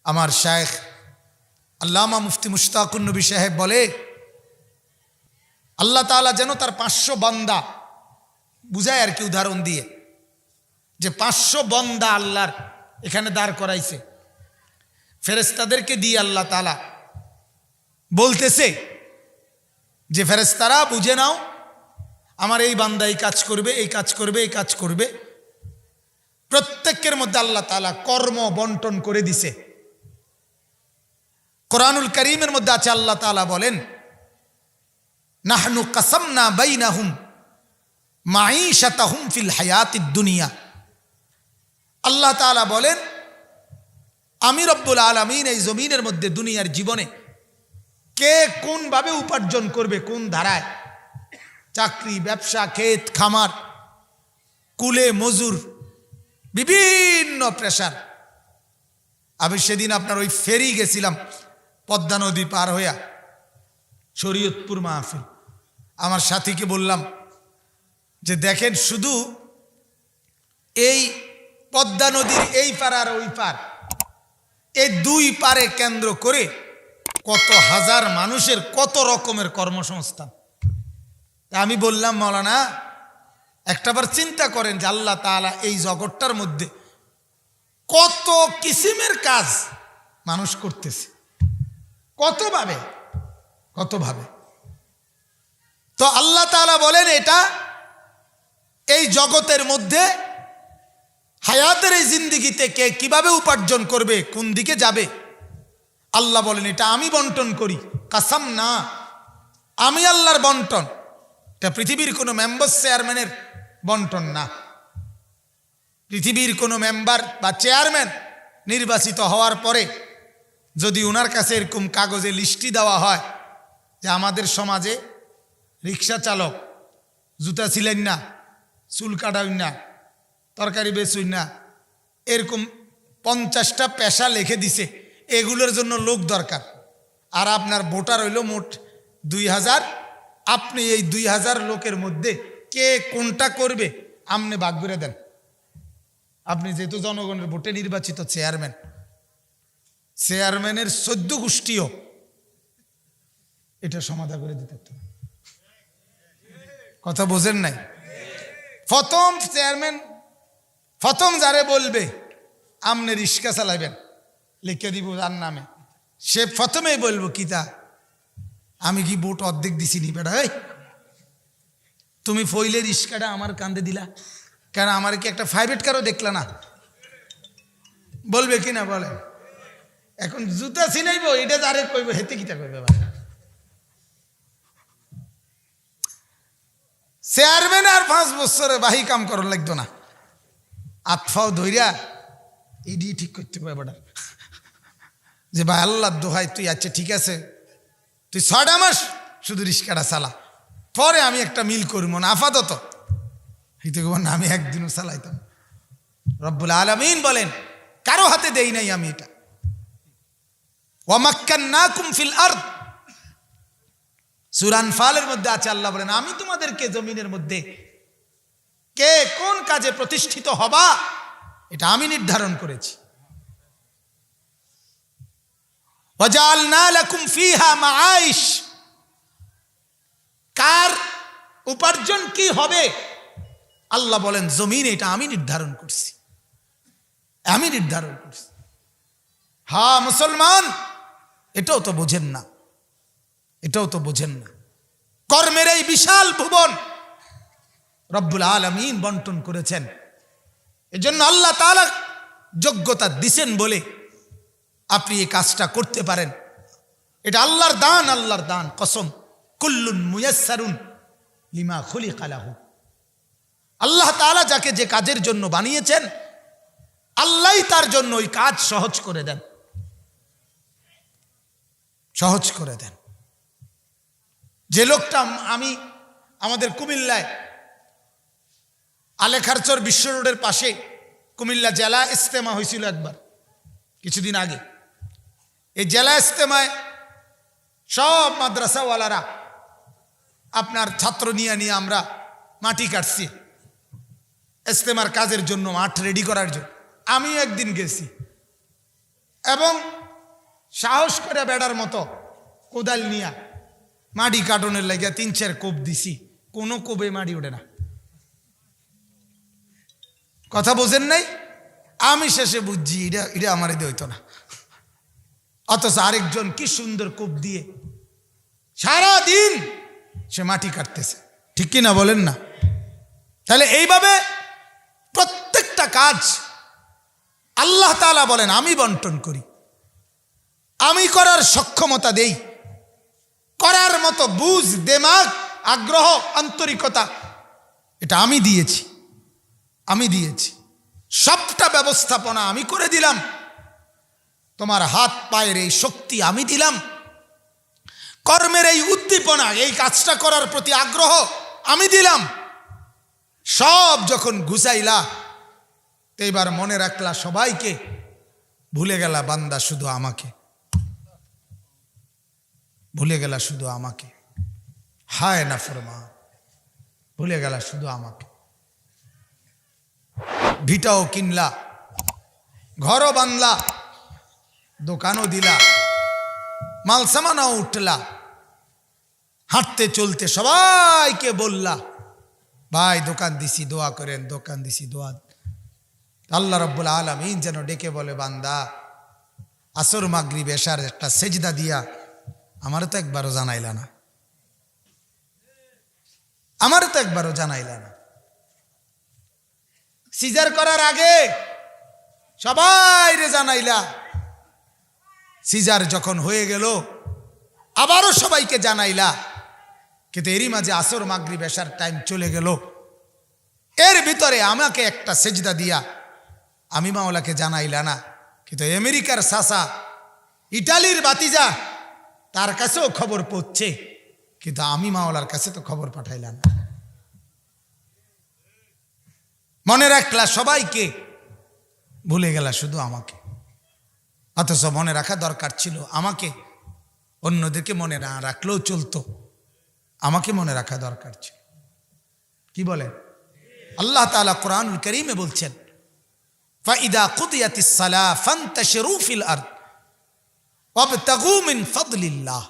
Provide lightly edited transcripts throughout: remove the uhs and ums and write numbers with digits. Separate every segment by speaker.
Speaker 1: আমার শায়েখ আল্লামা মুফতি মুশতাকুন নবী সাহেব বলে, আল্লাহ তাআলা যেন তার 500 বান্দা বুঝায় আর কি উদাহরণ দিয়ে, যে 500 বান্দা আল্লাহর এখানে দাঁড় করাইছে, ফেরেশতাদেরকে দিয়ে আল্লাহ তাআলা বলতেছে যে ফেরেশতারা বুঝে নাও, আমার এই বান্দা এই কাজ করবে, এই কাজ করবে, এই কাজ করবে। প্রত্যেকের মধ্যে আল্লাহ তাআলা কর্ম বন্টন করে দিছে। কোরআনুল কারীমের মধ্যে আছে, আল্লাহ তাআলা বলেন, নাহনু কাসামনা বাইনাহুম মাঈশাতাহুম ফিল হায়াতিদ দুনিয়া। আল্লাহ তাআলা বলেন, আমি রব্বুল আলামিন এই জমিনের মধ্যে দুনিয়ার জীবনে কে কোন ভাবে উপার্জন করবে, কোন ধারায়, চাকরি, ব্যবসা, ক্ষেত খামার, কুলে মজুর, বিভিন্ন প্রেশার। আমি সেদিন আপনার ওই ফেরি গেছিলাম পদ্মা নদী পার হইয়া শরীয়তপুর মাহফিল। আমার সাথীকে বললাম যে দেখেন, শুধু এই পদ্মা নদীর এই পার আর ওই পার, এই দুই পারে কেন্দ্র করে কত হাজার মানুষের কত রকমের কর্মসংস্থান। আমি বললাম, মাওলানা একটাবার চিন্তা করেন যে আল্লাহ তাআলা এই জগৎটার মধ্যে কত কিসিমের কাজ মানুষ করতেছে, কতভাবে। তো আল্লাহ তাআলা বলেন, এটা এই জগতের মধ্যে হায়াতের এই জিন্দেগিতে কে কিভাবে উপার্জন করবে, কোন দিকে যাবে, আল্লাহ বলেন এটা আমি বন্টন করি। কাসাম না, আমি আল্লাহর বন্টন। এটা পৃথিবীর কোনো মেম্বার চেয়ারম্যানের বন্টন না। পৃথিবীর কোনো মেম্বার বা চেয়ারম্যান নির্বাচিত হওয়ার পরে যদি ওনার কাছে এরকম কাগজে লিস্টি দেওয়া হয় যে আমাদের সমাজে রিক্সা চালক, জুতা ছিলেন না, চুল কাটাইন না, তরকারি বেচুন না, এরকম 50টা পেশা লিখে দিছে, এগুলোর জন্য লোক দরকার, আর আপনার ভোটার হইল মোট 2000, আপনি এই 2000 লোকের মধ্যে কে কোনটা করবে আপনি ভাগ করে দেন। আপনি যেহেতু জনগণের ভোটে নির্বাচিত চেয়ারম্যান, চেয়ারম্যানের 14 গোষ্ঠীও এটা সমাধা করে দিতে পারত। কথা বোঝেন নাই? প্রথম চেয়ারম্যান প্রথম যারে বলবে আপনি রিক্সা চালাইবেন, লিখে দিব যার নামে, সে প্রথমেই বলবো কিতা, আমি কি ভোট অর্ধেক দিছি নি বেটা, এই তুমি ফইলে রিক্সাটা আমার কান্দে দিলা কেন, আমার কি একটা প্রাইভেট কারও দেখলা না, বলবে কিনা বলে। এখন জুতা ছিনাইব, এটা যারে কইব হেতে কিতা কইবে। চেয়ারম্যান আর 5 বছরে বাহি কাম করার লাগতো না, আতফাও ধইরা ইডি ঠিক করতে পারবে বেটা, যে ভাই আল্লাহর দোহাই তুই, আচ্ছা ঠিক আছে তুই 6টা মাস শুধু রিক্সাটা চালা, পরে আমি একটা মিল করবো না, আপাতত না আমি একদিনও চালাইতাম। রব্বুল আলামিন বলেন, কারো হাতে দেই নাই আমি এটা। ওয়া মাক্কান্নাকুম ফিল আরদ, সূরা আনফালের মধ্যে আছে, আল্লাহ বলেন আমি তোমাদেরকে জমিনের মধ্যে কে কোন কাজে প্রতিষ্ঠিত হবা এটা আমি নির্ধারণ করেছি। ওয়াজআলনা লাকুম ফিহা মাআইশ, কার উপার্জন কি হবে আল্লাহ বলেন জমিন এটা আমি নির্ধারণ করছি, আমি নির্ধারণ করছি। হ্যাঁ মুসলমান, এটাও তো বোঝেন না, এটাও তো বোঝেন না। কর্মের এই বিশাল ভুবন রব্বুল আলামিন বন্টন করেছেন, এজন্য আল্লাহ তাআলা যোগ্যতা দিছেন বলে আপনি এই কাজটা করতে পারেন। এটা আল্লাহর দান, আল্লাহর দান, কসম। কুল্লুন মুয়াসসারুন লিমা খুলিকা লাহু, আল্লাহ তাআলা যাকে যে কাজের জন্য বানিয়েছেন আল্লাহই তার জন্য ওই কাজ সহজ করে দেন, সহজ করে দেন। যে লোকটা আমি আমাদের কুমিল্লায় আলেখারচর বিশ্ব রোডের পাশে কুমিল্লা জেলা ইজতেমা হয়েছিল একবার কিছুদিন আগে। এই জেলা ইজতেমায় সব মাদ্রাসাওয়ালারা আপনার ছাত্র নিয়ে আমরা মাটি কাটছি ইজতেমার কাজের জন্য, মাঠ রেডি করার জন্য। আমিও একদিন গেছি, এবং সাহস করে বেড়ার মতো কোদাল নিয়া মাটি কাটনের লাগিয়া 3-4 কোপ দিছি, কোনো কোপে মাটি ওঠে না। কথা বোঝেন নাই? আমি শেষে বুঝছি এটা আমার দিয়ে হইতো না, অথচ আরেকজন কি সুন্দর কোপ দিয়ে সারা দিন সে মাটি কাটতেছে। ঠিক কি না বলেন না? তাহলে এইভাবে প্রত্যেকটা কাজ আল্লাহ তাআলা বলেন আমি বন্টন করি, আমি করার সক্ষমতা দেই, করার মতো বুঝ, দেমাগ, আগ্রহ, আন্তরিকতা এটা আমি দিয়েছি, আমি দিয়েছি। সবটা ব্যবস্থাপনা আমি করে দিলাম, তোমার হাত পায়ের এই শক্তি আমি দিলাম, কর্মের এই উদ্দীপনা, এই কাজটা করার প্রতি আগ্রহ আমি দিলাম। সব যখন গুছাইলা তো এবার মনে রাখলা সবাইকে, ভুলে গেলা বান্দা শুধু আমাকে, ভুলে গেলা শুধু আমাকে। হায় নাফরমান, ভুলে গেলা শুধু আমাকে। ভিটাও কিনলা, ঘরও বানলা, দোকানও দিলা, মাল সামানও উঠলা, হাঁটতে চলতে সবাইকে বললা ভাই দোকান দিছি দোয়া করেন, দোকান দিছি দোয়া। আল্লাহ রাব্বুল আলামিন যেন ডেকে বলে বান্দা আসর মাগরিব এশার একটা সেজদা দিয়া আমারও তো একবারও জানাইলা না, আমারও তো একবারও জানাইলা না। সিজার করার আগে সবাই রে জানাইলা, সিজার যখন হয়ে গেল আবারও সবাইকে জানাইলা, কিন্তু এরই মাঝে আসর মাগরিব এশার টাইম চলে গেল, এর ভিতরে আমাকে একটা সেজদা দিয়া আমি মাওলাকে জানাইলা না। কিন্তু আমেরিকার চাচা, ইটালির বাতিজা, তার কাছেও খবর পৌঁছছে, কিন্তু আমি মাওলার কাছে তো খবর পাঠাইলাম না। মনে রাখলা সবাইকে, ভুলে গেলা শুধু আমাকে। অথচ মনে রাখা দরকার ছিল আমাকে, অন্যদেরকে মনে না রাখলেও চলতো, আমাকে মনে রাখা দরকার ছিল। কি বলে আল্লাহ তাআলা কোরআনুল কারীমে বলছেন ফাইদা কুদিয়াতিস সালাহ ফান্তাশিরু ফিল আরদ ওয়াবতাগু মিন ফাদলিল্লাহ।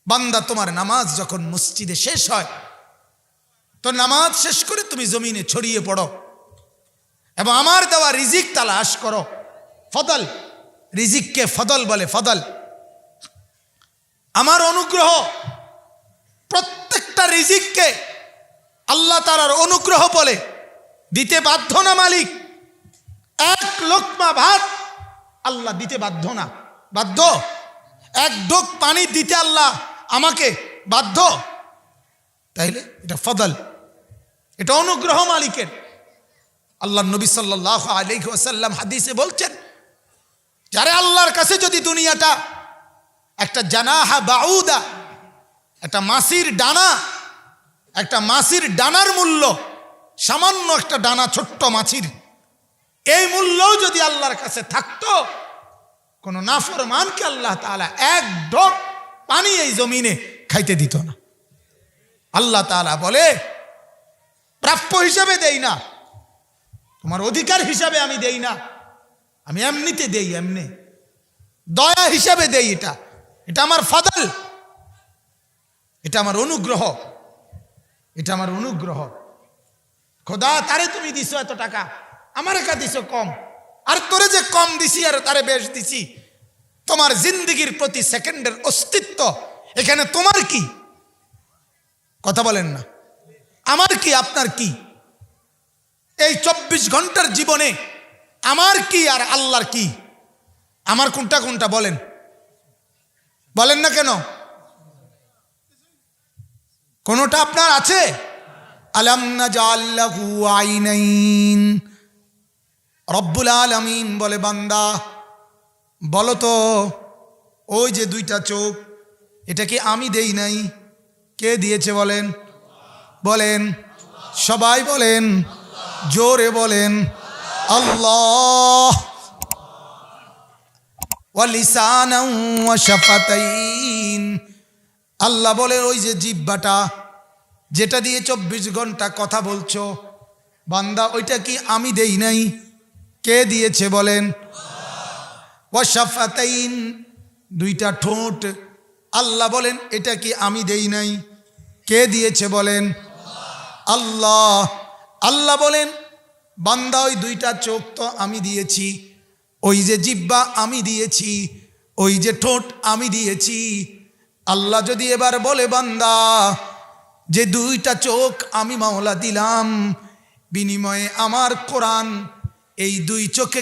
Speaker 1: বান্দা তোমার নামাজ যখন মসজিদে শেষ হয় তো নামাজ শেষ করে তুমি জমিনে ছড়িয়ে পড়ো এবং আমার দেওয়া রিজিক তালাশ করো। ফদল, রিজিককে ফদল বলে, ফদল আমার অনুগ্রহ। প্রত্যেকটা রিজিককে আল্লাহ তাআলার অনুগ্রহ বলে, দিতে বাধ্য না মালিক। এক লোকমা ভাত আল্লাহ দিতে বাধ্য না, বাধ্য? এক ঢোক পানি দিতে আল্লাহ আমাকে বাধ্য? তাইলে এটা ফদল, এটা অনুগ্রহ মালিকের। আল্লাহ নবী সাল্লাল্লাহু আলাইহি ওয়াসাল্লাম হাদিসে বলছেন, যারা আল্লাহর কাছে যদি দুনিয়াটা একটা জানাহা বাউদা, একটা মাছির ডানা, একটা মাছির ডানার মূল্য, সামান্য একটা ডানা ছোট্ট মাছির, এই মূল্যও যদি আল্লাহর কাছে থাকতো, কোন নাফরমানকে আল্লাহ তাআলা এক ঢোক পানি এই জমিনে খাইতে দিত না। আল্লাহ তাআলা বলে প্রাপ্য হিসাবে দেই না, তোমার অধিকার হিসাবে আমি দেই না, আমি এমনিতে দেই, এমনি দয়া হিসাবে দেই। এটা আমার ফদল, এটা আমার অনুগ্রহ, এটা আমার অনুগ্রহ। খোদা তারে তুমি দিছো এত টাকা, আমার একা দিছো কম, আর তোরে যে কম দিছি আর তারে বেশ দিছি। তোমার জিন্দেগির প্রতি সেকেন্ডের অস্তিত্ব এখানে তোমার কি? কথা বলেন না, আমার কি আপনার কি? এই 24 ঘন্টার জীবনে আমার কি আর আল্লাহর কি? আমার কোনটা কোনটা বলেন, বলেন না কেন? কোনটা আপনার আছে? আলাম নাজাল লাহু আইনাইন। রব্বুল আলামিন বলে বান্দা বলো তো, ওই যে দুইটা চোখ, এটা কি আমি দেই নাই? কে দিয়েছে বলেন? বলেন, সবাই বলেন, জোরে বলেন, আল্লাহ। ওয়া লিসানান ওয়া শাফাতাইন। আল্লাহ বলে ওই যে জিহ্বাটা, যেটা দিয়ে 24 ঘন্টা কথা বলছো বান্দা, ওইটা কি আমি দেই নাই? কে দিয়েছে বলেন? ওয়া শাফাতাইন, দুইটা ঠোঁট। আল্লাহ বলেন এটা কি আমি দেই নাই? কে দিয়েছে বলেন? আল্লাহ। আল্লাহ বলেন বান্দা ওই দুইটা চোখ তো আমি দিয়েছি, ওই যে জিহ্বা আমি দিয়েছি, ওই যে ঠোঁট আমি দিয়েছি। আল্লাহ যদি এবার বলে বান্দা যে দুইটা চোখ আমি মাওলা দিলাম, বিনিময়ে আমার কোরআন এই দুই চোখে